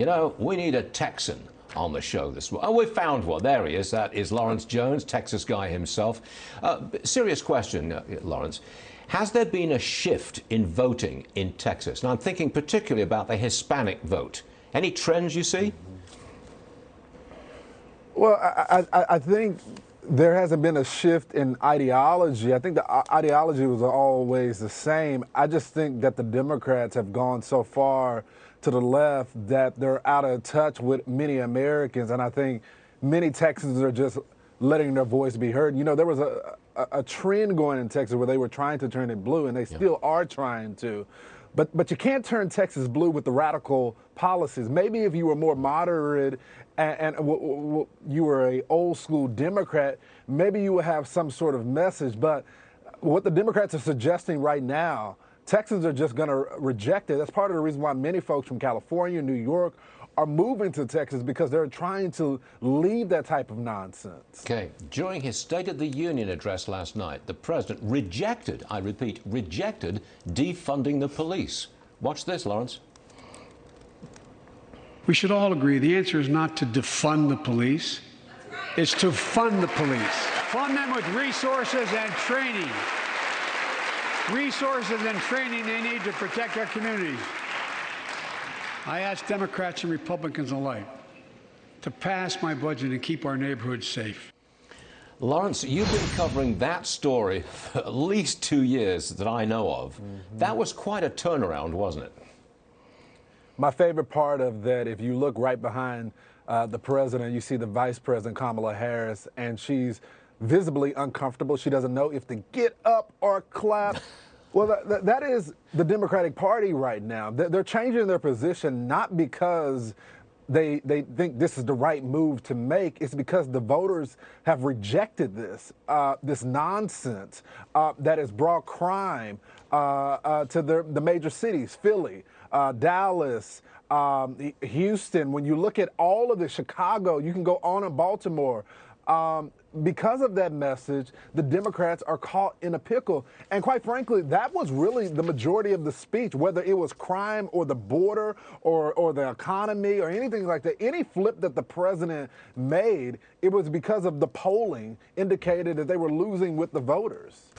You know, we need a Texan on the show this morning. Oh, we found one. There he is. That is Lawrence Jones, Texas guy himself. Serious question, Lawrence. Has there been a shift in voting in Texas? And I'm thinking particularly about the Hispanic vote. Any trends you see? Well, I think there hasn't been a shift in ideology. I think the ideology was always the same. I just think that the Democrats have gone so far to the left that they're out of touch with many Americans. And I think many Texans are just letting their voice be heard. You know, there was a trend going in Texas where they were trying to turn it blue, and they still are trying to. But you can't turn Texas blue with the radical policies. Maybe if you were more moderate and you were a old school Democrat, maybe you would have some sort of message. But what the Democrats are suggesting right now, Texans are just going to reject it. That's part of the reason why many folks from California, New York, are moving to Texas, because they're trying to leave that type of nonsense. Okay. During his State of the Union address last night, the president rejected, I repeat, rejected defunding the police. Watch this, Lawrence. We should all agree the answer is not to defund the police. It's to fund the police. Fund them with resources and training. Resources and training they need to protect our communities. I ask Democrats and Republicans alike to pass my budget and keep our neighborhoods safe. Lawrence, you've been covering that story for at least 2 years that I know of. That was quite a turnaround, wasn't it? My favorite part of that, if you look right behind the president, you see the Vice President, Kamala Harris, and she's visibly uncomfortable. She doesn't know if to get up or clap. Well, that is the Democratic Party right now. They're changing their position not because they think this is the right move to make. It's because the voters have rejected this nonsense that has brought crime to the major cities, Philly, Dallas, Houston. When you look at all of the Chicago, you can go on in Baltimore. Because of that message, the Democrats are caught in a pickle. And quite frankly, that was really the majority of the speech, whether it was crime or the border or the economy or anything like that. Any flip that the president made, it was because of the polling indicated that they were losing with the voters.